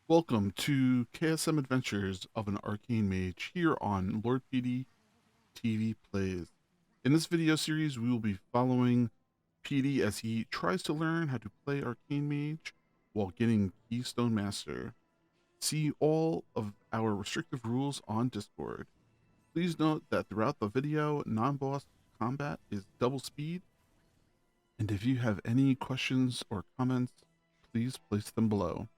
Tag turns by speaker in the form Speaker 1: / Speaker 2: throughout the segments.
Speaker 1: Welcome to KSM Adventures of an Arcane Mage here on Lord PeteyTV Plays. In this video series, we will be following Petey as he tries to learn how to play Arcane Mage while getting Keystone Master. See all of our restrictive rules on Discord. Please note that throughout the video, non-boss combat is double speed, and if you have any questions or comments, please place them below.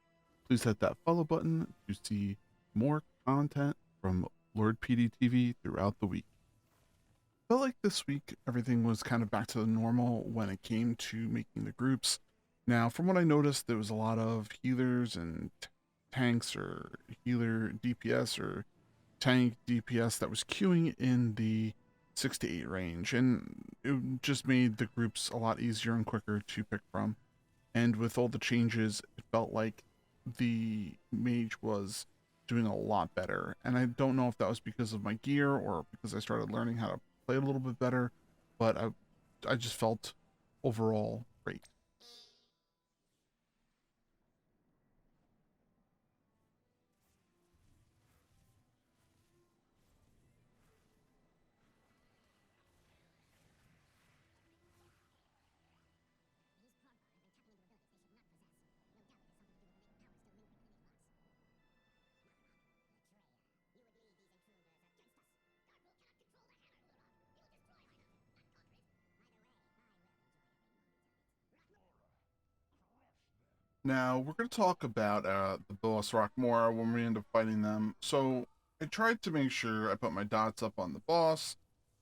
Speaker 1: Please hit that follow button to see more content from Lord PeteyTV throughout the week. Felt like this week everything was kind of back to the normal when it came to making the groups. Now, from what I noticed, there was a lot of healers and tanks, or healer DPS or tank DPS that was queuing in the 6 to 8 range, and it just made the groups a lot easier and quicker to pick from. And with all the changes, it felt like the mage was doing a lot better. And I don't know if that was because of my gear or because I started learning how to play a little bit better, but I just felt overall great. Now, we're going to talk about the boss Rockmora when we end up fighting them. So, I tried to make sure I put my dots up on the boss,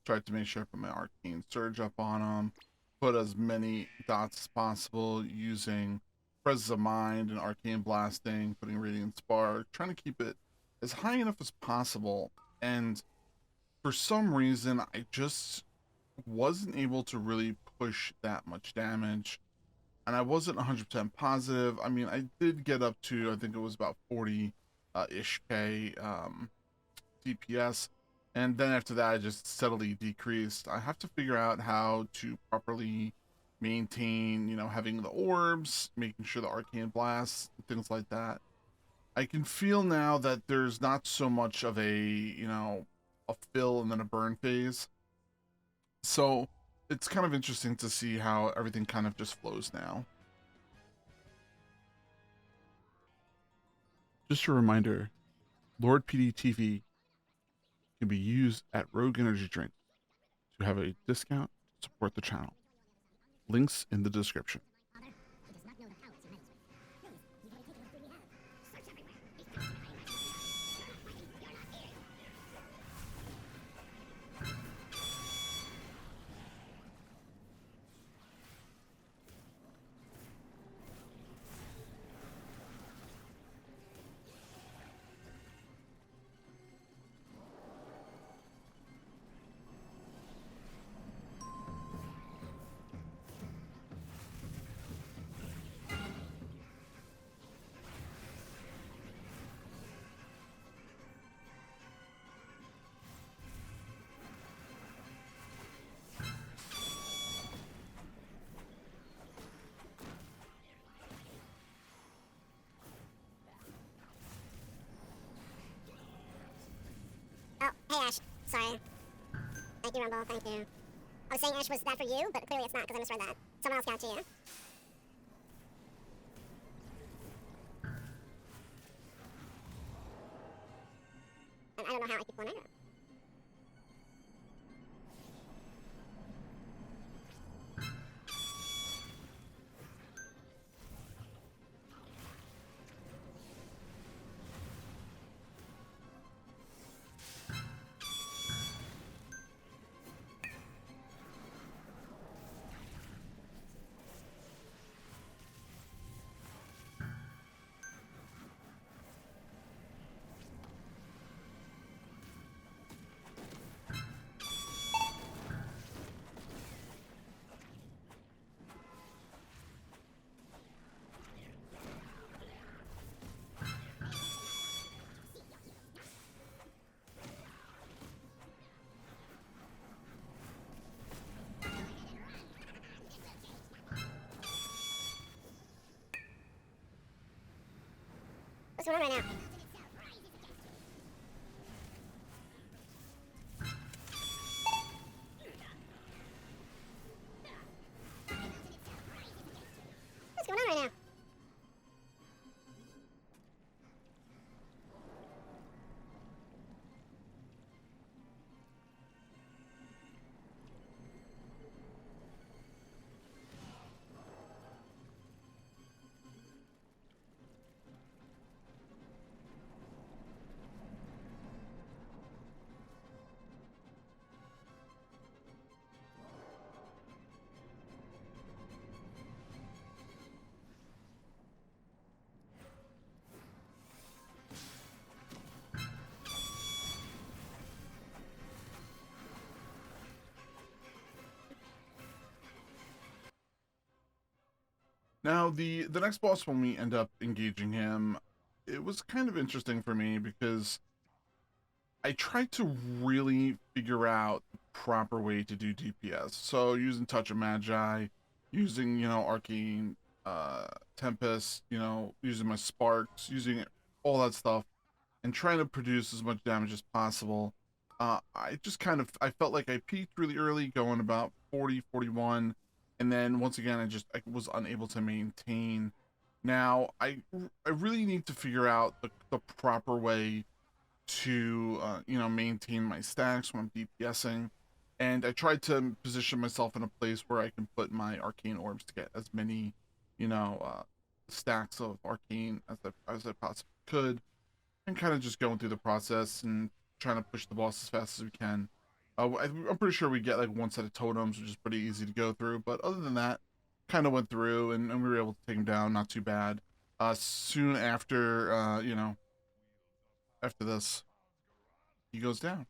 Speaker 1: tried to make sure I put my Arcane Surge up on him, put as many dots as possible using Presence of Mind and Arcane Blasting, putting Radiant Spark, trying to keep it as high enough as possible. And for some reason, I just wasn't able to really push that much damage, and I wasn't 100% positive. I mean, I did get up to, I think it was about 40-ish K DPS, and then after that, I just steadily decreased. I have to figure out how to properly maintain, having the orbs, making sure the arcane blasts, things like that. I can feel now that there's not so much of a fill and then a burn phase. So it's kind of interesting to see how everything kind of just flows now. Just a reminder, Lord PeteyTV can be used at Rogue Energy Drink to have a discount to support the channel. Links in the description.
Speaker 2: Oh, hey Ash. Sorry. Thank you, Rumble. Thank you. I was saying Ash was that for you, but clearly it's not because I misread that. Someone else got it to you. And I don't know how I keep going either. What's going on right now? What's going on right now?
Speaker 1: Now, the next boss, when we end up engaging him, it was kind of interesting for me because I tried to really figure out the proper way to do DPS. So using Touch of Magi, using, Arcane, Tempest, using my Sparks, using all that stuff, and trying to produce as much damage as possible. I just I felt like I peaked really early, going about 40, 41, and then once again, I was unable to maintain. Now, I really need to figure out the proper way to, maintain my stacks when I'm DPSing. And I tried to position myself in a place where I can put my arcane orbs to get as many, stacks of arcane as I possibly could, and kind of just going through the process and trying to push the boss as fast as we can. I'm pretty sure we get like one set of totems, which is pretty easy to go through. But other than that, kind of went through and we were able to take him down, not too bad. Soon after, after this, he goes down.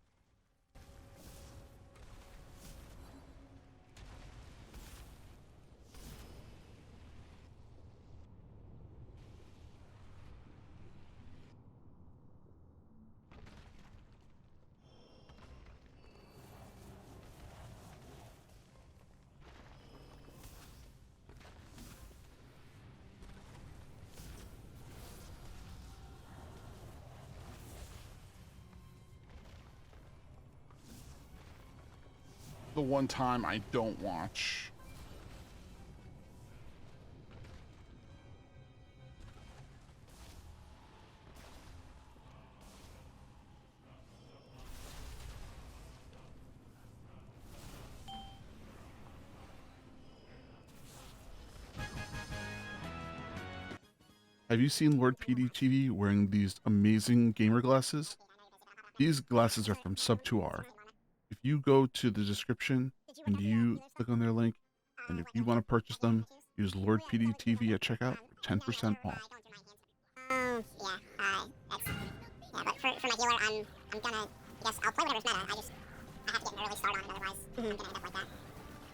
Speaker 1: The one time I don't watch. Have you seen Lord PeteyTV wearing these amazing gamer glasses? These glasses are from Sub2R. If you go to the description and you click on their link, and if you want to purchase them, use Lord PeteyTV at checkout for 10% off.
Speaker 2: Yeah, but for my healer, I'm gonna, I guess I'll play whatever's meta. I have to get an early start on it, otherwise I'm gonna end up like that.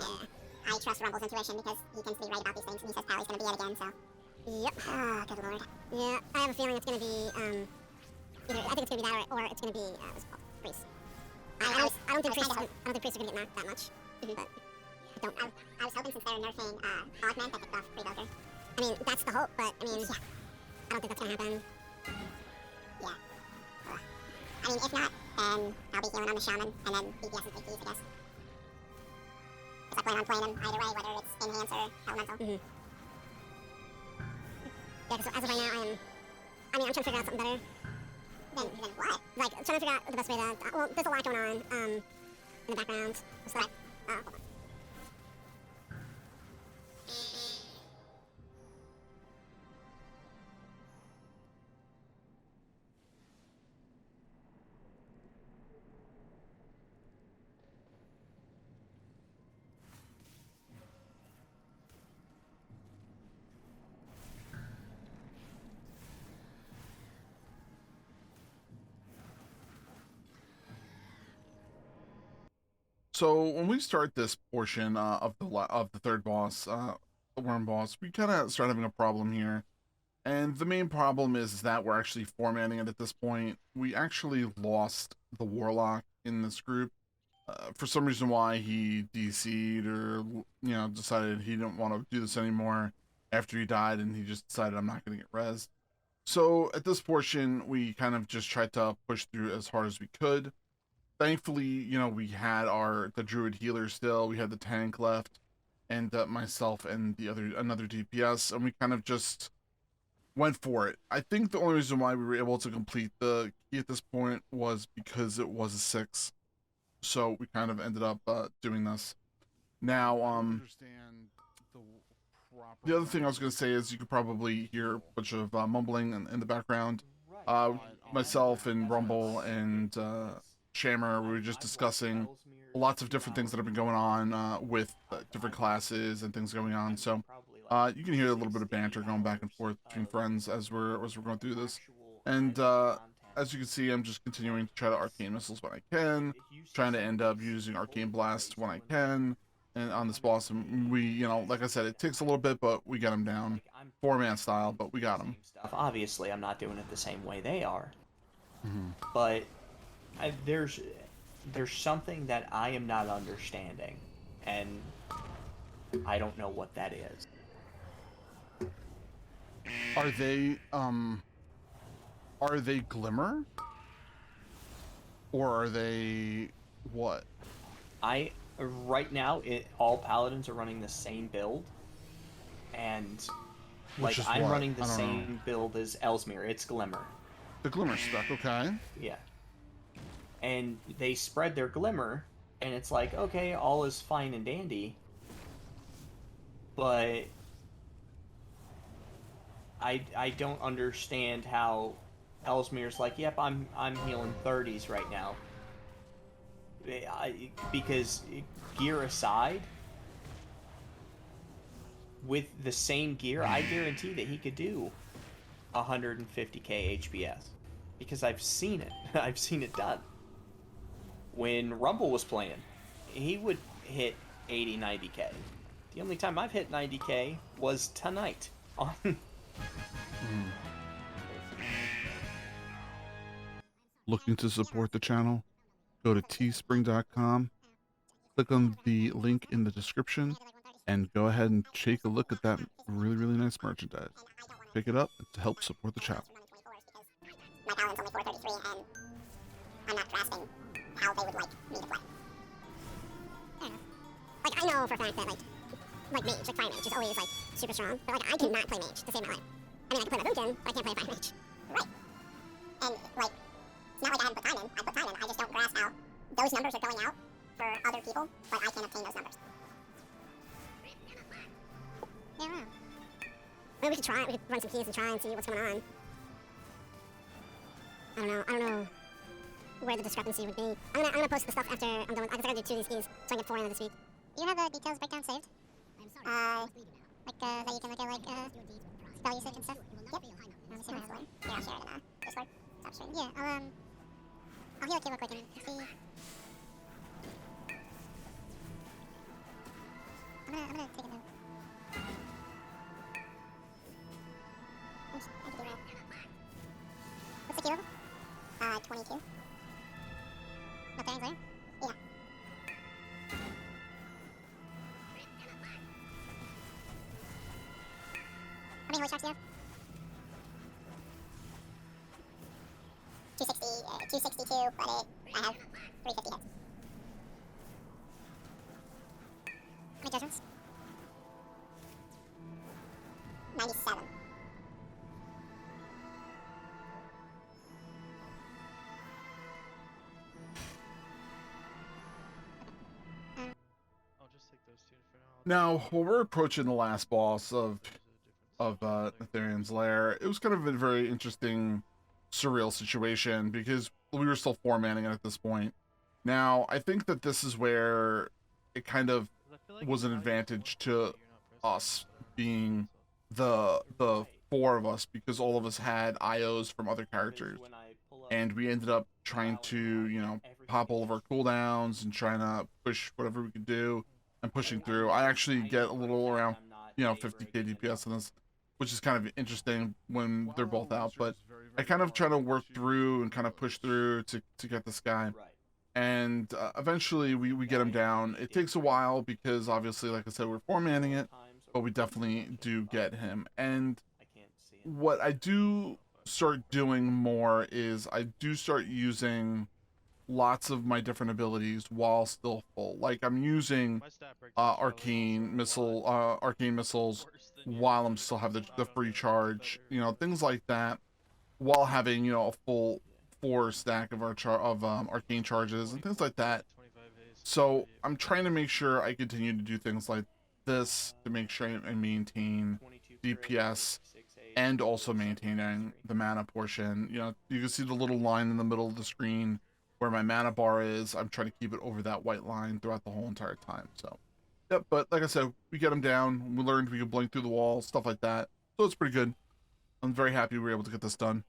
Speaker 2: Yeah, I trust Rumble's intuition because he tends to be right about these things, and he says Pally's gonna be it again, so. Yep. Oh, good lord. Yeah, I have a feeling it's gonna be, either, I think it's gonna be that or it's gonna be, what's it called? Priest. I don't think priests are gonna get knocked that much, but I was hoping since they're nerfing, Augment that they could off Pre-Builder. I mean, that's the hope, but, I mean, yeah. I don't think that's gonna happen. Yeah. I mean, if not, then I'll be healing on the Shaman, and then DPS is big keys, I guess. Because I plan on playing them either way, whether it's Enhance or Elemental. Mm-hmm. Yeah, because as of right now, I'm trying to figure out something better. Then what? Like, trying to figure out the best way to, well, there's a lot going on, in the background. So, hold on.
Speaker 1: So when we start this portion of the third boss, the worm boss, we kind of start having a problem here. And the main problem is that we're actually formatting it at this point. We actually lost the warlock in this group. For some reason why he DC'd or, decided he didn't want to do this anymore after he died, and he just decided I'm not going to get rezzed. So at this portion, we kind of just tried to push through as hard as we could. Thankfully, you know, we had the druid healer still, we had the tank left, and myself and another DPS, and we kind of just went for it. I think the only reason why we were able to complete the key at this point was because it was a 6. So we kind of ended up doing this. Now, the other thing I was going to say is you could probably hear a bunch of mumbling in the background. Myself and Rumble and Shammer, we were just discussing lots of different things that have been going on with different classes and things going on. So you can hear a little bit of banter going back and forth between friends as we're going through this. And as you can see, I'm just continuing to try to arcane missiles when I can, trying to end up using arcane blasts when I can, and on this boss, and we, you know, like I said, it takes a little bit, but we get him down, 4-man style, but we got him.
Speaker 3: Obviously, I'm not doing it the same way they are, but there's something that I am not understanding, and I don't know what that is.
Speaker 1: Are they Glimmer? Or are they what?
Speaker 3: Right now, all paladins are running the same build, and like I'm running the same build as Ellesmere. It's Glimmer.
Speaker 1: The Glimmer spec, okay.
Speaker 3: Yeah. And they spread their Glimmer, and it's like, okay, all is fine and dandy, but I don't understand how Ellesmere's like, yep, I'm healing 30s right now. Because gear aside, with the same gear, I guarantee that he could do 150k HPS, because I've seen it. I've seen it done. When Rumble was playing, he would hit 80, 90k. The only time I've hit 90k was tonight on.
Speaker 1: Looking to support the channel? Go to teespring.com, click on the link in the description, and go ahead and take a look at that really, really nice merchandise. Pick it up to help support the channel.
Speaker 2: My balance only 433, and I'm not grasping how they would like me to play. Fair enough. Like, I know for a fact that, like Mage, like Fire Mage, is always, like, super strong, but, like, I cannot play Mage to save my life. I mean, I can play my Boomkin, but I can't play Fire Mage. Right. And, like, it's not like I haven't put time in. I put time in. I just don't grasp how those numbers are going out for other people, but I can't obtain those numbers. Yeah, I don't know. Maybe we could try. We could run some keys and try and see what's going on. I don't know where the discrepancy would be. I'm gonna post the stuff after I'm done. I gotta do 2 of these keys so I get 4 in this week. Do you have the details breakdown saved? That you can look at, spell usage and stuff? Yep. Let me see if I have one. Yeah, I'll share it in Discord. Stop sharing. Yeah, I'll heal a key real quick and see. I'm gonna take a note. I can do that. What's the key level? 22. Neltharion Lair? Yeah. How many holy shots do you have? 262, but I have 350 hits. How many judgments? 97.
Speaker 4: I'll just take those 2 for now.
Speaker 1: Now, when we're approaching the last boss of Neltharion's Lair, it was kind of a very interesting, surreal situation because we were still 4-manning it at this point. Now, I think that this is where it kind of was an advantage to us being the 4 of us, because all of us had IOs from other characters, and we ended up trying to, you know, pop all of our cooldowns and trying to push whatever we could do and pushing through. I actually get a little around, you know, 50k DPS on this, which is kind of interesting when they're both out, but I kind of try to work through and kind of push through to get this guy. And eventually we get him down. It takes a while because obviously, like I said, we're 4-manning it, but we definitely do get him. And what I do start doing more is I do start using lots of my different abilities while still full. Like I'm using
Speaker 4: My stat breakdown's probably
Speaker 1: arcane missiles
Speaker 4: worse than yours,
Speaker 1: while I'm
Speaker 4: but
Speaker 1: still have the
Speaker 4: I don't
Speaker 1: free
Speaker 4: think
Speaker 1: charge,
Speaker 4: better.
Speaker 1: you know, things like that, while having, you know, a full 4 stack of arcane charges and things like that.
Speaker 4: 25 haste,
Speaker 1: So
Speaker 4: 38
Speaker 1: I'm trying to make sure I continue to do things like this to make sure I maintain
Speaker 3: 22
Speaker 1: DPS
Speaker 3: crit, 6 haste,
Speaker 1: and also
Speaker 3: 47
Speaker 1: maintaining
Speaker 3: mastery.
Speaker 1: the mana portion. You know, you can see the little line in the middle of the screen where my mana bar is. I'm trying to keep it over that white line throughout the whole entire time. So, yep. But like I said, we get them down. We learned we can blink through the wall, stuff like that. So it's pretty good. I'm very happy we were able to get this done.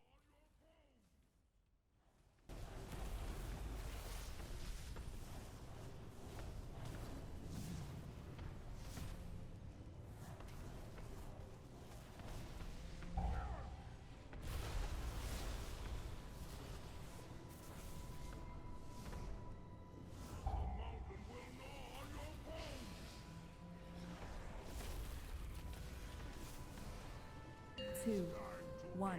Speaker 5: Two, one.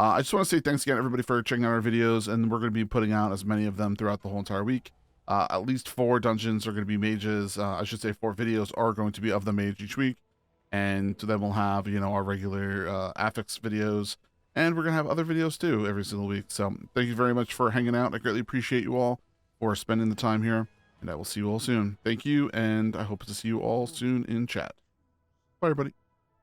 Speaker 1: I just want to say thanks again, everybody, for checking out our videos, and we're going to be putting out as many of them throughout the whole entire week. At least 4 dungeons are going to be mages. I should say 4 videos are going to be of the mage each week, and then we'll have, you know, our regular affix videos, and we're going to have other videos too every single week. So thank you very much for hanging out. I greatly appreciate you all for spending the time here, and I will see you all soon. Thank you, and I hope to see you all soon in chat. Bye, everybody.